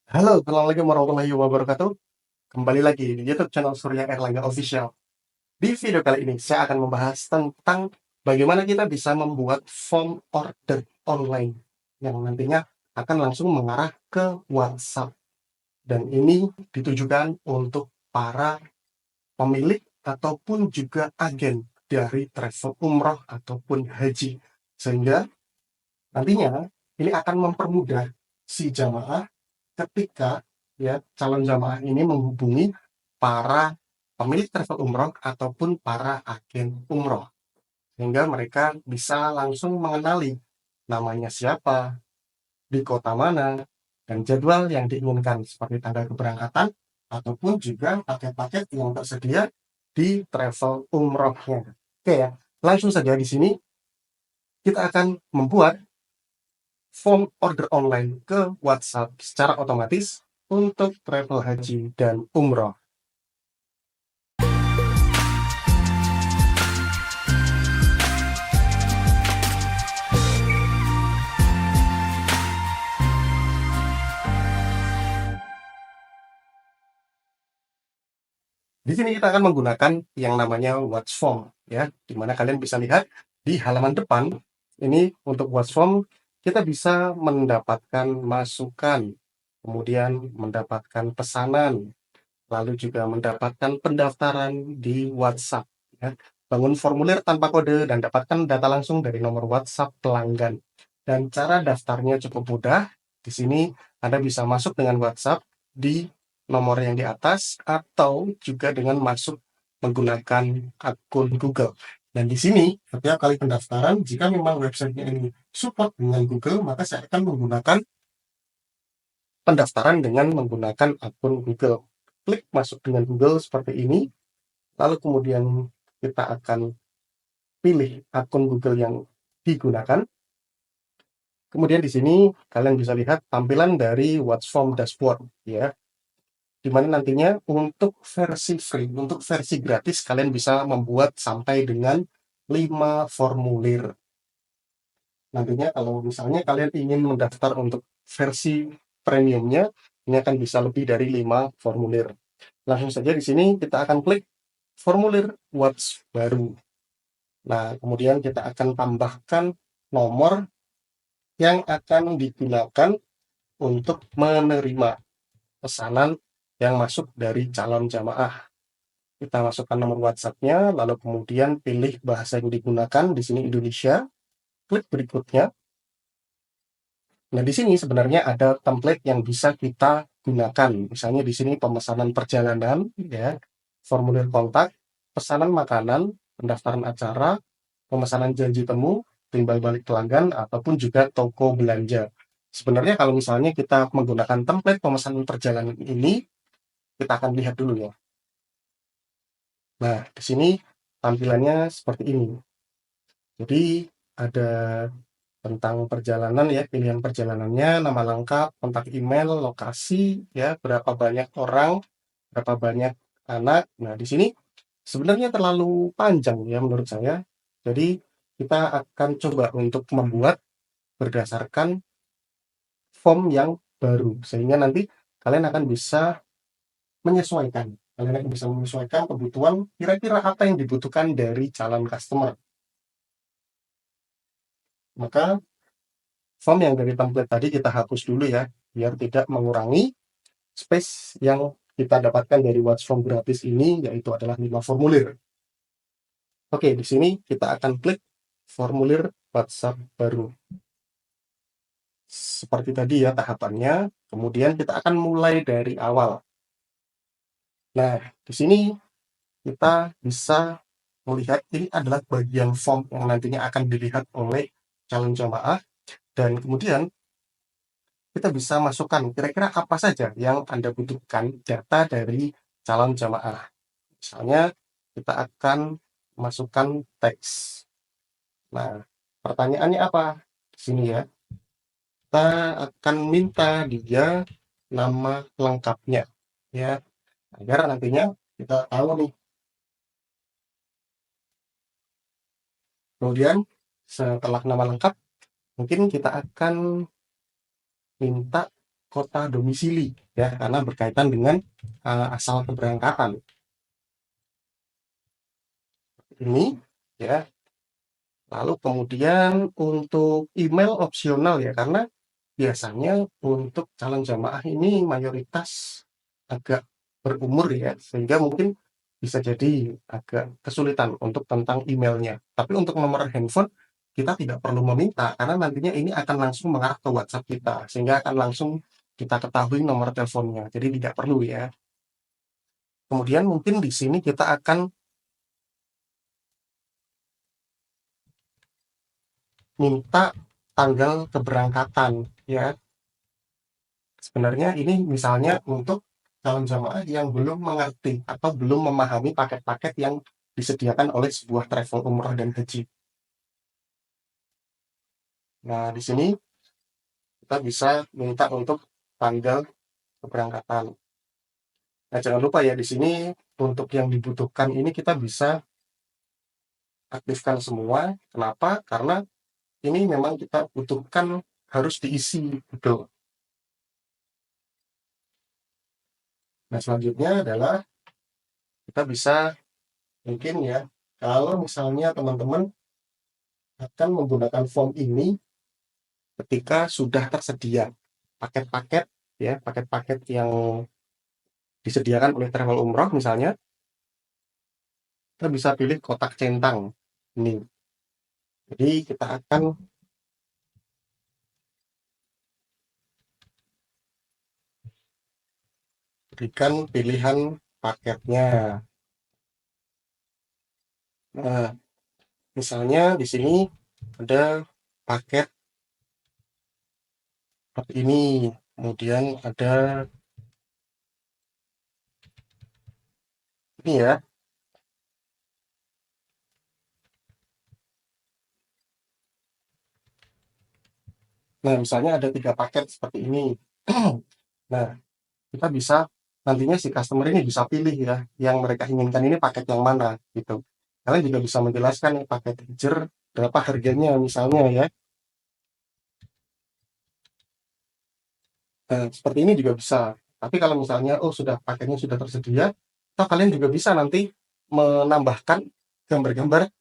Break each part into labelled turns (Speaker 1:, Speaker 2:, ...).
Speaker 1: Halo, assalamualaikum warahmatullahi wabarakatuh. Kembali lagi di YouTube channel Surya Erlangga Official. Di video kali ini, saya akan membahas tentang bagaimana kita bisa membuat form order online yang nantinya akan langsung mengarah ke WhatsApp. Dan ini ditujukan untuk para pemilik ataupun juga agen dari travel umroh ataupun haji. Sehingga nantinya ini akan mempermudah si jamaah ketika ya calon jamaah ini menghubungi para pemilik travel umroh ataupun para agen umroh, sehingga mereka bisa langsung mengenali namanya siapa, di kota mana, dan jadwal yang diinginkan seperti tanggal keberangkatan ataupun juga paket-paket yang tersedia di travel umrohnya. Oke ya, langsung saja di sini kita akan membuat form order online ke WhatsApp secara otomatis untuk travel haji dan umroh. Di sini kita akan menggunakan yang namanya Watch Form, ya, di mana kalian bisa lihat di halaman depan ini untuk Watch Form kita bisa mendapatkan masukan, kemudian mendapatkan pesanan, lalu juga mendapatkan pendaftaran di WhatsApp, ya. Bangun formulir tanpa kode dan dapatkan data langsung dari nomor WhatsApp pelanggan. Dan cara daftarnya cukup mudah. Di sini Anda bisa masuk dengan WhatsApp di nomor yang di atas atau juga dengan masuk menggunakan akun Google. Dan di sini setiap kali pendaftaran, jika memang websitenya ini support dengan Google, maka saya akan menggunakan pendaftaran dengan menggunakan akun Google. Klik masuk dengan Google seperti ini, lalu kemudian kita akan pilih akun Google yang digunakan. Kemudian di sini kalian bisa lihat tampilan dari Watchform Dashboard, ya, di mana nantinya untuk versi free, untuk versi gratis kalian bisa membuat sampai dengan 5 formulir. Nantinya kalau misalnya kalian ingin mendaftar untuk versi premiumnya, ini akan bisa lebih dari 5 formulir. Langsung saja di sini kita akan klik formulir Watch baru. Nah, kemudian kita akan tambahkan nomor yang akan digunakan untuk menerima pesanan yang masuk dari calon jamaah. Kita masukkan nomor WhatsApp-nya, lalu kemudian pilih bahasa yang digunakan, di sini Indonesia, klik berikutnya. Nah, di sini sebenarnya ada template yang bisa kita gunakan. Misalnya di sini pemesanan perjalanan, ya, formulir kontak, pesanan makanan, pendaftaran acara, pemesanan janji temu, timbal balik pelanggan, ataupun juga toko belanja. Sebenarnya kalau misalnya kita menggunakan template pemesanan perjalanan ini, kita akan lihat dulu ya. Nah, di sini tampilannya seperti ini. Jadi ada tentang perjalanan ya, pilihan perjalanannya, nama lengkap, kontak email, lokasi, ya, berapa banyak orang, berapa banyak anak. Nah, di sini sebenarnya terlalu panjang ya menurut saya. Jadi kita akan coba untuk membuat berdasarkan form yang baru, sehingga nanti kalian akan bisa menyesuaikan. Kalian akan bisa menyesuaikan kebutuhan kira-kira apa yang dibutuhkan dari calon customer. Maka form yang dari template tadi kita hapus dulu ya, biar tidak mengurangi space yang kita dapatkan dari Watchform gratis ini, yaitu adalah 5 formulir. Oke, di sini kita akan klik formulir WhatsApp baru. Seperti tadi ya tahapannya, kemudian kita akan mulai dari awal. Nah, di sini kita bisa melihat ini adalah bagian form yang nantinya akan dilihat oleh calon jamaah, dan kemudian kita bisa masukkan kira-kira apa saja yang Anda butuhkan data dari calon jamaah. Misalnya, kita akan masukkan teks. Nah, pertanyaannya apa? Di sini ya, kita akan minta dia nama lengkapnya, ya, agar nantinya kita tahu nih. Kemudian, setelah nama lengkap, mungkin kita akan minta kota domisili ya, karena berkaitan dengan asal keberangkatan ini ya. Lalu kemudian untuk email opsional ya, karena biasanya untuk calon jamaah ini mayoritas agak berumur ya, sehingga mungkin bisa jadi agak kesulitan untuk tentang emailnya. Tapi untuk nomor handphone kita tidak perlu meminta, karena nantinya ini akan langsung mengarah ke WhatsApp kita, sehingga akan langsung kita ketahui nomor teleponnya. Jadi tidak perlu ya. Kemudian mungkin di sini kita akan minta tanggal keberangkatan ya. Sebenarnya ini misalnya untuk calon jamaah yang belum mengerti atau belum memahami paket-paket yang disediakan oleh sebuah travel umroh dan haji. Nah, di sini kita bisa minta untuk tanggal keberangkatan. Nah, jangan lupa ya, di sini untuk yang dibutuhkan ini kita bisa aktifkan semua. Kenapa? Karena ini memang kita butuhkan harus diisi gitu. Nah, selanjutnya adalah kita bisa mungkin ya, kalau misalnya teman-teman akan menggunakan form ini ketika sudah tersedia paket-paket ya, paket-paket yang disediakan oleh travel umroh misalnya, kita bisa pilih kotak centang ini. Jadi kita akan berikan pilihan paketnya. Nah, misalnya di sini ada paket seperti ini, kemudian ada ini ya. Nah, misalnya ada 3 paket seperti ini. Nah, kita bisa nantinya si customer ini bisa pilih ya, yang mereka inginkan ini paket yang mana gitu. Kalian juga bisa menjelaskan nih paket hijr berapa harganya misalnya ya. Nah, seperti ini juga bisa. Tapi kalau misalnya oh sudah paketnya sudah tersedia, atau kalian juga bisa nanti menambahkan gambar-gambar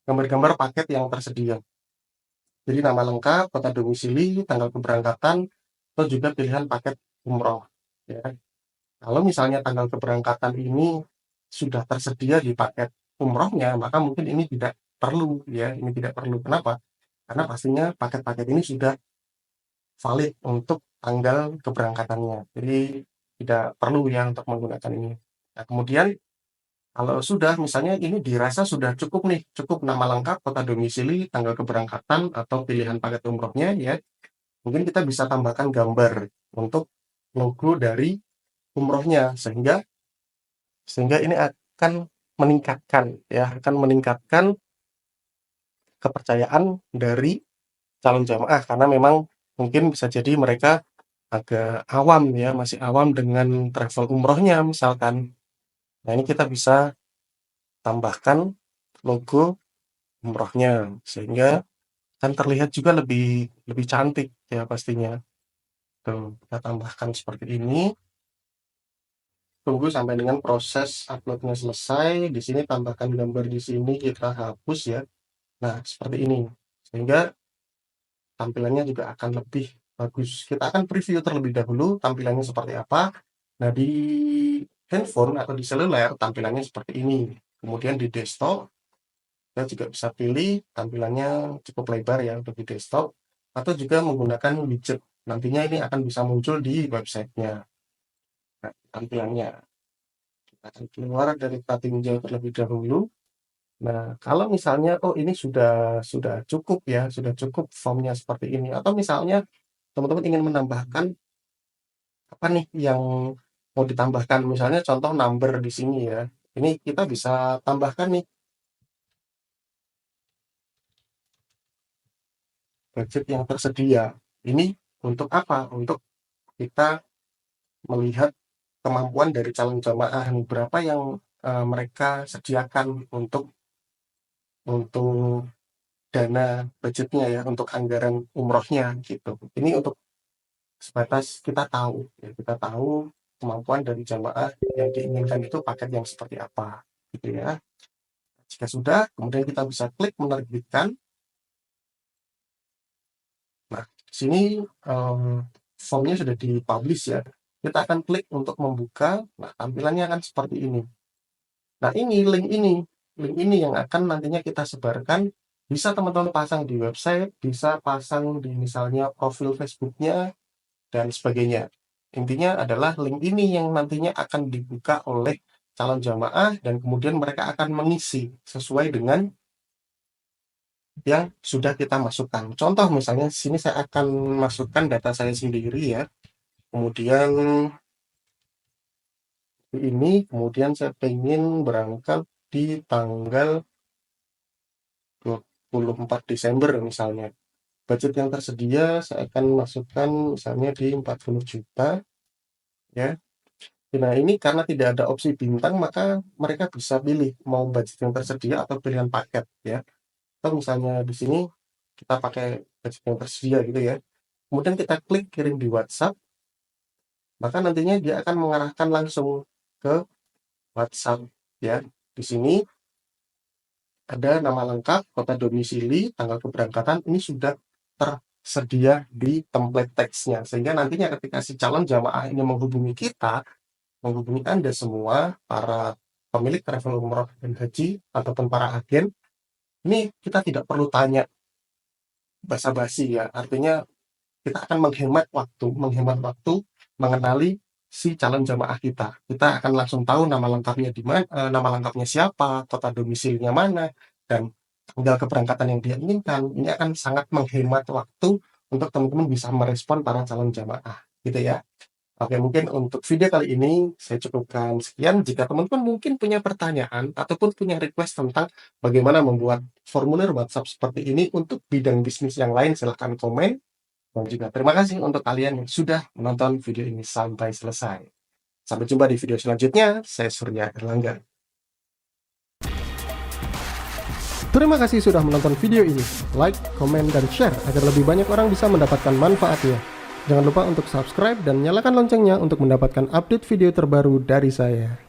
Speaker 1: gambar-gambar paket yang tersedia. Jadi nama lengkap, kota domisili, tanggal keberangkatan, atau juga pilihan paket umroh. Ya. Kalau misalnya tanggal keberangkatan ini sudah tersedia di paket umrohnya, maka mungkin ini tidak perlu ya, ini tidak perlu. Kenapa? Karena pastinya paket-paket ini sudah valid untuk tanggal keberangkatannya. Jadi tidak perlu ya untuk menggunakan ini. Nah, kemudian kalau sudah misalnya ini dirasa sudah cukup nih, cukup nama lengkap, kota domisili, tanggal keberangkatan atau pilihan paket umrohnya ya, mungkin kita bisa tambahkan gambar untuk logo dari umrohnya sehingga sehingga ini akan meningkatkan ya, akan meningkatkan kepercayaan dari calon jamaah karena memang mungkin bisa jadi mereka agak awam ya, masih awam dengan travel umrohnya misalkan. Nah, ini kita bisa tambahkan logo umrohnya sehingga kan terlihat juga lebih lebih cantik ya pastinya. Tuh, kita tambahkan seperti ini. Tunggu sampai dengan proses uploadnya selesai. Di sini tambahkan gambar di sini kita hapus ya. Nah, seperti ini. Sehingga tampilannya juga akan lebih bagus. Kita akan preview terlebih dahulu tampilannya seperti apa. Nah, di handphone atau di seluler tampilannya seperti ini. Kemudian di desktop kita juga bisa pilih tampilannya cukup lebar ya untuk di desktop atau juga menggunakan widget. Nantinya ini akan bisa muncul di websitenya. Nah, tampilannya kita akan keluar dari tinjau terlebih dahulu. Nah, kalau misalnya oh ini sudah cukup ya, sudah cukup formnya seperti ini atau misalnya teman-teman ingin menambahkan apa nih yang mau ditambahkan, misalnya contoh number di sini ya. Ini kita bisa tambahkan nih budget yang tersedia. Ini untuk apa? Untuk kita melihat kemampuan dari calon jamaah nih, berapa yang mereka sediakan untuk dana budgetnya ya, untuk anggaran umrohnya gitu. Ini untuk sebatas kita tahu, ya, kita tahu kemampuan dari jamaah yang diinginkan itu paket yang seperti apa, gitu ya. Jika sudah, kemudian kita bisa klik menerbitkan. Nah, di sini formnya sudah dipublish ya. Kita akan klik untuk membuka. Nah, tampilannya akan seperti ini. Nah, link ini yang akan nantinya kita sebarkan. Bisa teman-teman pasang di website, bisa pasang di misalnya profil Facebook-nya, dan sebagainya. Intinya adalah link ini yang nantinya akan dibuka oleh calon jamaah dan kemudian mereka akan mengisi sesuai dengan yang sudah kita masukkan. Contoh misalnya di sini saya akan masukkan data saya sendiri ya. Kemudian ini, kemudian saya pengen berangkat di tanggal 24 Desember misalnya. Budget yang tersedia saya akan masukkan misalnya di 40 juta ya. Nah, ini karena tidak ada opsi bintang, maka mereka bisa pilih mau budget yang tersedia atau pilihan paket ya. Atau misalnya di sini kita pakai budget yang tersedia gitu ya. Kemudian kita klik kirim di WhatsApp, maka nantinya dia akan mengarahkan langsung ke WhatsApp ya. Di sini ada nama lengkap, kota domisili, tanggal keberangkatan, ini sudah tersedia di template teksnya. Sehingga nantinya ketika si calon jamaah ini menghubungi kita, menghubungi Anda semua, para pemilik travel umroh dan haji, ataupun para agen, ini kita tidak perlu tanya basa-basi ya. Artinya kita akan menghemat waktu mengenali si calon jamaah kita. Kita akan langsung tahu nama lengkapnya di mana, nama lengkapnya siapa, kota domisilinya mana, dan tanggal keberangkatan yang dia inginkan. Ini akan sangat menghemat waktu untuk teman-teman bisa merespon para calon jamaah, gitu ya. Oke, mungkin untuk video kali ini saya cukupkan sekian. Jika teman-teman mungkin punya pertanyaan ataupun punya request tentang bagaimana membuat formulir WhatsApp seperti ini untuk bidang bisnis yang lain, silahkan komen. Dan juga terima kasih untuk kalian yang sudah menonton video ini sampai selesai. Sampai jumpa di video selanjutnya. Saya Surya Erlangga. Terima kasih sudah menonton video ini. Like, komen, dan share agar lebih banyak orang bisa mendapatkan manfaatnya. Jangan lupa untuk subscribe dan nyalakan loncengnya untuk mendapatkan update video terbaru dari saya.